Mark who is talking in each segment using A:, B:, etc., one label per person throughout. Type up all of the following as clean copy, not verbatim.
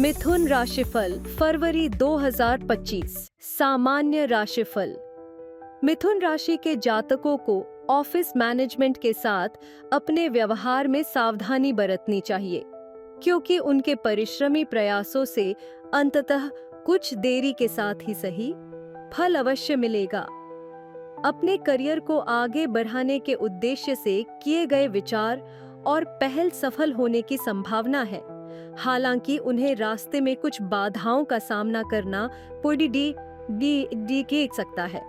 A: मिथुन राशिफल फरवरी 2025। सामान्य राशिफल। मिथुन राशि के जातकों को ऑफिस मैनेजमेंट के साथ अपने व्यवहार में सावधानी बरतनी चाहिए, क्योंकि उनके परिश्रमी प्रयासों से अंततः कुछ देरी के साथ ही सही फल अवश्य मिलेगा। अपने करियर को आगे बढ़ाने के उद्देश्य से किए गए विचार और पहल सफल होने की संभावना है। हालांकि उन्हें रास्ते में कुछ बाधाओं का सामना करना पड़ सकता है।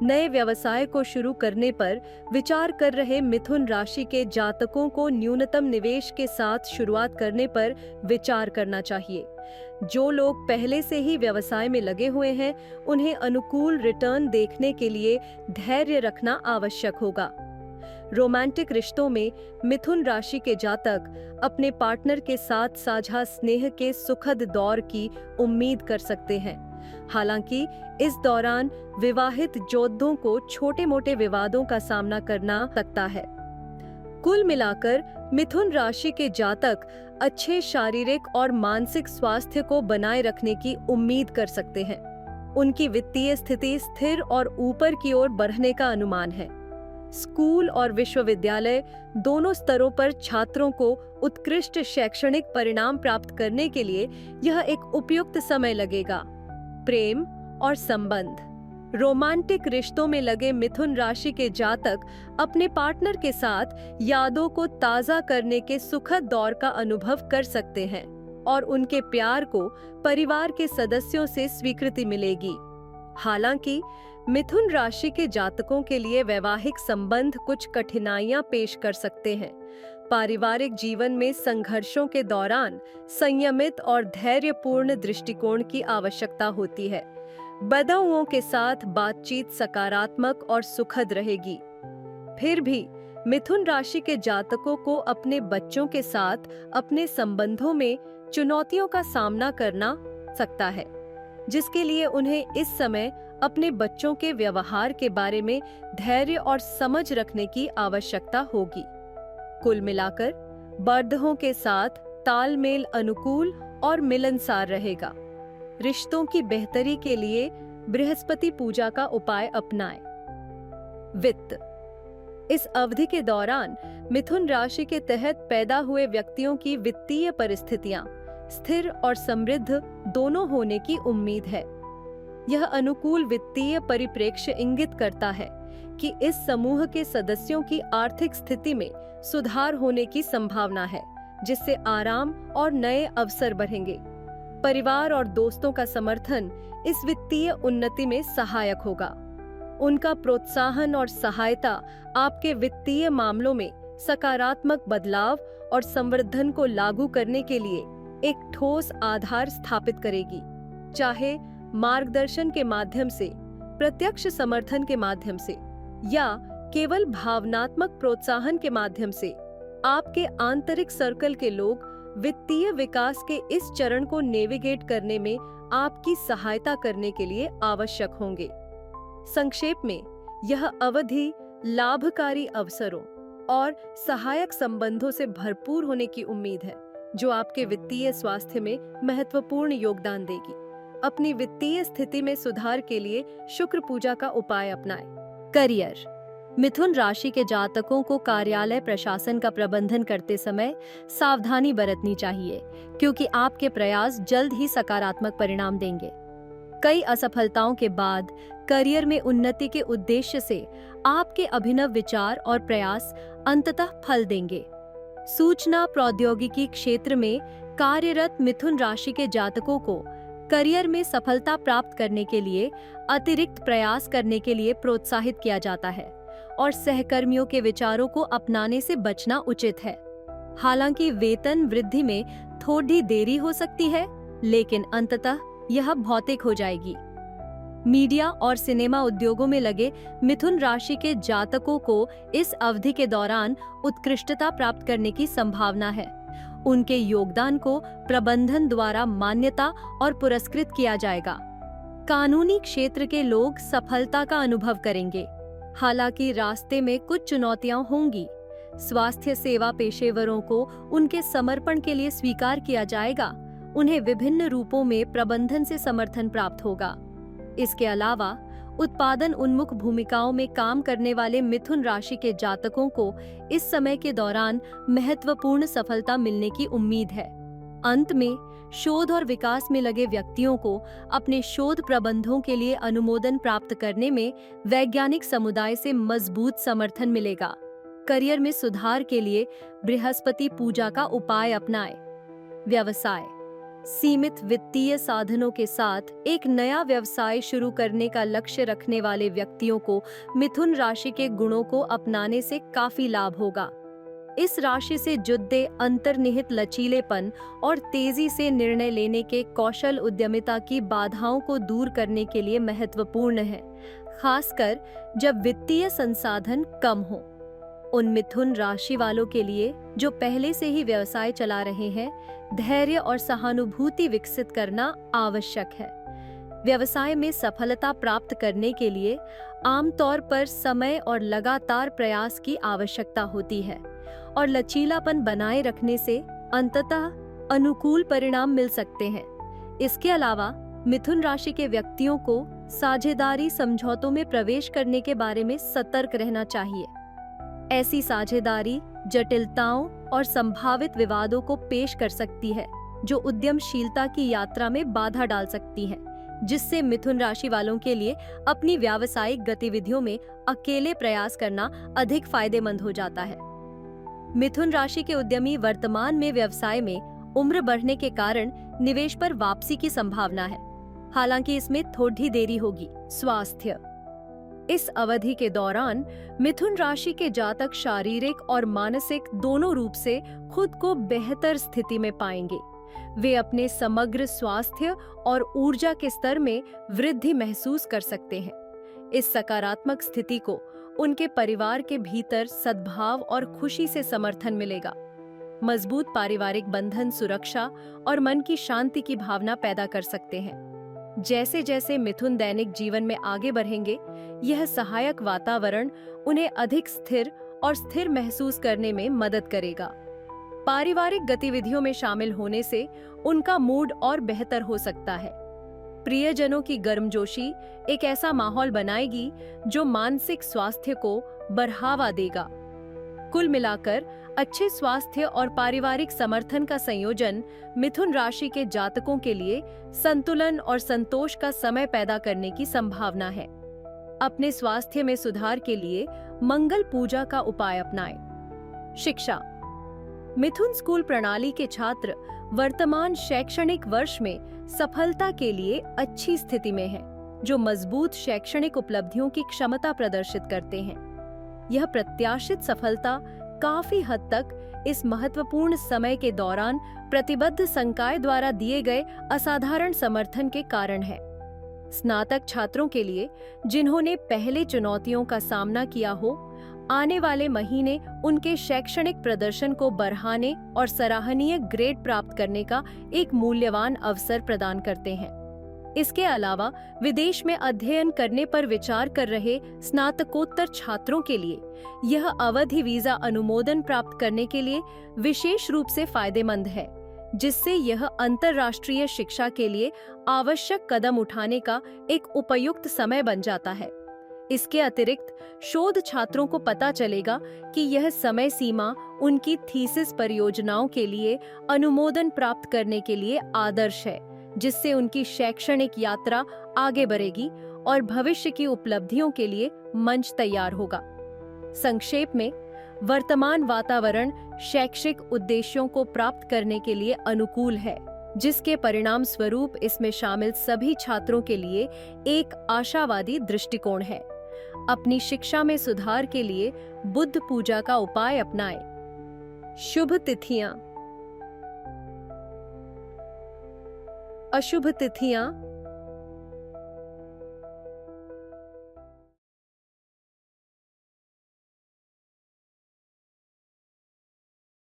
A: नए व्यवसाय को शुरू करने पर विचार कर रहे मिथुन राशि के जातकों को न्यूनतम निवेश के साथ शुरुआत करने पर विचार करना चाहिए। जो लोग पहले से ही व्यवसाय में लगे हुए हैं, उन्हें अनुकूल रिटर्न देखने के लिए धैर्य रखना आवश्यक होगा। रोमांटिक रिश्तों में मिथुन राशि के जातक अपने पार्टनर के साथ साझा स्नेह के सुखद दौर की उम्मीद कर सकते हैं। हालांकि इस दौरान विवाहित जोधों को छोटे-मोटे विवादों का सामना करना सकता है। कुल मिलाकर मिथुन राशि के जातक अच्छे शारीरिक और मानसिक स्वास्थ्य को बनाए रखने की उम्मीद कर सकते हैं। उनकी वित्तीय स्थिति स्थिर और ऊपर की ओर बढ़ने का अनुमान है। स्कूल और विश्वविद्यालय दोनों स्तरों पर छात्रों को उत्कृष्ट शैक्षणिक परिणाम प्राप्त करने के लिए यह एक उपयुक्त समय लगेगा। प्रेम और संबंध। रोमांटिक रिश्तों में लगे मिथुन राशि के जातक अपने पार्टनर के साथ यादों को ताज़ा करने के सुखद दौर का अनुभव कर सकते हैं और उनके प्यार को परिवार के सदस्यों से स्वीकृति मिलेगी। हालांकि मिथुन राशि के जातकों के लिए वैवाहिक संबंध कुछ कठिनाइयां पेश कर सकते हैं। पारिवारिक जीवन में संघर्षों के दौरान संयमित और धैर्यपूर्ण दृष्टिकोण की आवश्यकता होती है। बंधुओं के साथ बातचीत सकारात्मक और सुखद रहेगी। फिर भी मिथुन राशि के जातकों को अपने बच्चों के साथ अपने संबंधों में चुनौतियों का सामना करना सकता है, जिसके लिए उन्हें इस समय अपने बच्चों के व्यवहार के बारे में धैर्य और समझ रखने की आवश्यकता होगी। कुल मिलाकर बंधुओं के साथ तालमेल अनुकूल और मिलनसार रहेगा। रिश्तों की बेहतरी के लिए बृहस्पति पूजा का उपाय अपनाएं। वित्त। इस अवधि के दौरान मिथुन राशि के तहत पैदा हुए व्यक्तियों की वित्तीय परिस्थितियां स्थिर और समृद्ध दोनों होने की उम्मीद है। यह अनुकूल वित्तीय परिप्रेक्ष्य इंगित करता है कि इस समूह के सदस्यों की आर्थिक स्थिति में सुधार होने की संभावना है, जिससे आराम और नए अवसर बढ़ेंगे। परिवार और दोस्तों का समर्थन इस वित्तीय उन्नति में सहायक होगा। उनका प्रोत्साहन और सहायता आपके वित्तीय मामलों में सकारात्मक बदलाव और संवर्धन को लागू करने के लिए एक ठोस आधार स्थापित करेगी। चाहे मार्गदर्शन के माध्यम से, प्रत्यक्ष समर्थन के माध्यम से या केवल भावनात्मक प्रोत्साहन के माध्यम से, आपके आंतरिक सर्कल के लोग वित्तीय विकास के इस चरण को नेविगेट करने में आपकी सहायता करने के लिए आवश्यक होंगे। संक्षेप में, यह अवधि लाभकारी अवसरों और सहायक संबंधों से भरपूर होने की उम्मीद है, जो आपके वित्तीय स्वास्थ्य में महत्वपूर्ण योगदान देगी। अपनी वित्तीय स्थिति में सुधार के लिए शुक्र पूजा का उपाय अपनाएं। करियर। मिथुन राशि के जातकों को कार्यालय प्रशासन का प्रबंधन करते समय सावधानी बरतनी चाहिए, क्योंकि आपके प्रयास जल्द ही सकारात्मक परिणाम देंगे। कई असफलताओं के बाद करियर में उन्नति के उद्देश्य से आपके अभिनव विचार और प्रयास अंततः फल देंगे। सूचना प्रौद्योगिकी क्षेत्र में कार्यरत मिथुन राशि के जातकों को करियर में सफलता प्राप्त करने के लिए अतिरिक्त प्रयास करने के लिए प्रोत्साहित किया जाता है और सहकर्मियों के विचारों को अपनाने से बचना उचित है। हालांकि वेतन वृद्धि में थोड़ी देरी हो सकती है, लेकिन अंततः यह भौतिक हो जाएगी। मीडिया और सिनेमा उद्योगों में लगे मिथुन राशि के जातकों को इस अवधि के दौरान उत्कृष्टता प्राप्त करने की संभावना है। उनके योगदान को प्रबंधन द्वारा मान्यता और पुरस्कृत किया जाएगा। कानूनी क्षेत्र के लोग सफलता का अनुभव करेंगे, हालांकि रास्ते में कुछ चुनौतियां होंगी। स्वास्थ्य सेवा पेशेवरों को उनके समर्पण के लिए स्वीकार किया जाएगा। उन्हें विभिन्न रूपों में प्रबंधन से समर्थन प्राप्त होगा। इसके अलावा उत्पादन उन्मुख भूमिकाओं में काम करने वाले मिथुन राशि के जातकों को इस समय के दौरान महत्वपूर्ण सफलता मिलने की उम्मीद है। अंत में शोध और विकास में लगे व्यक्तियों को अपने शोध प्रबंधों के लिए अनुमोदन प्राप्त करने में वैज्ञानिक समुदाय से मजबूत समर्थन मिलेगा। करियर में सुधार के लिए बृहस्पति पूजा का उपाय अपनाएं। व्यवसाय, सीमित वित्तीय साधनों के साथ एक नया व्यवसाय शुरू करने का लक्ष्य रखने वाले व्यक्तियों को मिथुन राशि के गुणों को अपनाने से काफी लाभ होगा। इस राशि से जुड़े अंतर्निहित लचीलेपन और तेजी से निर्णय लेने के कौशल उद्यमिता की बाधाओं को दूर करने के लिए महत्वपूर्ण है, खासकर जब वित्तीय संसाधन कम हो। उन मिथुन राशि वालों के लिए जो पहले से ही व्यवसाय चला रहे हैं, धैर्य और सहानुभूति विकसित करना आवश्यक है। व्यवसाय में सफलता प्राप्त करने के लिए आमतौर पर समय और लगातार प्रयास की आवश्यकता होती है और लचीलापन बनाए रखने से अंततः अनुकूल परिणाम मिल सकते हैं। इसके अलावा मिथुन राशि के व्यक्तियों को साझेदारी समझौतों में प्रवेश करने के बारे में सतर्क रहना चाहिए। ऐसी साझेदारी जटिलताओं और संभावित विवादों को पेश कर सकती है, जो उद्यमशीलता की यात्रा में बाधा डाल सकती है, जिससे मिथुन राशि वालों के लिए अपनी व्यावसायिक गतिविधियों में अकेले प्रयास करना अधिक फायदेमंद हो जाता है। मिथुन राशि के उद्यमी वर्तमान में व्यवसाय में उम्र बढ़ने के कारण निवेश पर वापसी की संभावना है, हालांकि इसमें थोड़ी देरी होगी। स्वास्थ्य, इस अवधि के दौरान मिथुन राशि के जातक शारीरिक और मानसिक दोनों रूप से खुद को बेहतर स्थिति में पाएंगे। वे अपने समग्र स्वास्थ्य और ऊर्जा के स्तर में वृद्धि महसूस कर सकते हैं। इस सकारात्मक स्थिति को उनके परिवार के भीतर सद्भाव और खुशी से समर्थन मिलेगा। मजबूत पारिवारिक बंधन सुरक्षा और मन की शांति की भावना पैदा कर सकते हैं। जैसे जैसे मिथुन दैनिक जीवन में आगे बढ़ेंगे, यह सहायक वातावरण उन्हें अधिक स्थिर और स्थिर महसूस करने में मदद करेगा। पारिवारिक गतिविधियों में शामिल होने से उनका मूड और बेहतर हो सकता है। प्रियजनों की गर्मजोशी एक ऐसा माहौल बनाएगी जो मानसिक स्वास्थ्य को बढ़ावा देगा। कुल मिलाकर अच्छे स्वास्थ्य और पारिवारिक समर्थन का संयोजन मिथुन राशि के जातकों के लिए संतुलन और संतोष का समय पैदा करने की संभावना है। अपने स्वास्थ्य में सुधार के लिए मंगल पूजा का उपाय अपनाएं। शिक्षा, मिथुन स्कूल प्रणाली के छात्र वर्तमान शैक्षणिक वर्ष में सफलता के लिए अच्छी स्थिति में हैं, जो मजबूत शैक्षणिक उपलब्धियों की क्षमता प्रदर्शित करते हैं। यह प्रत्याशित सफलता काफी हद तक इस महत्वपूर्ण समय के दौरान प्रतिबद्ध संकाय द्वारा दिए गए असाधारण समर्थन के कारण है। स्नातक छात्रों के लिए, जिन्होंने पहले चुनौतियों का सामना किया हो, आने वाले महीने उनके शैक्षणिक प्रदर्शन को बढ़ाने और सराहनीय ग्रेड प्राप्त करने का एक मूल्यवान अवसर प्रदान करते हैं। इसके अलावा विदेश में अध्ययन करने पर विचार कर रहे स्नातकोत्तर छात्रों के लिए यह अवधि वीजा अनुमोदन प्राप्त करने के लिए विशेष रूप से फायदेमंद है, जिससे यह अंतर्राष्ट्रीय शिक्षा के लिए आवश्यक कदम उठाने का एक उपयुक्त समय बन जाता है। इसके अतिरिक्त शोध छात्रों को पता चलेगा कि यह समय सीमा उनकी थीसिस परियोजनाओं के लिए अनुमोदन प्राप्त करने के लिए आदर्श है, जिससे उनकी शैक्षणिक यात्रा आगे बढ़ेगी और भविष्य की उपलब्धियों के लिए मंच तैयार होगा। संक्षेप में, वर्तमान वातावरण शैक्षिक उद्देश्यों को प्राप्त करने के लिए अनुकूल है, जिसके परिणाम स्वरूप इसमें शामिल सभी छात्रों के लिए एक आशावादी दृष्टिकोण है। अपनी शिक्षा में सुधार के लिए बुद्ध पूजा का उपाय अपनाएं। शुभ तिथियां। अशुभ तिथियां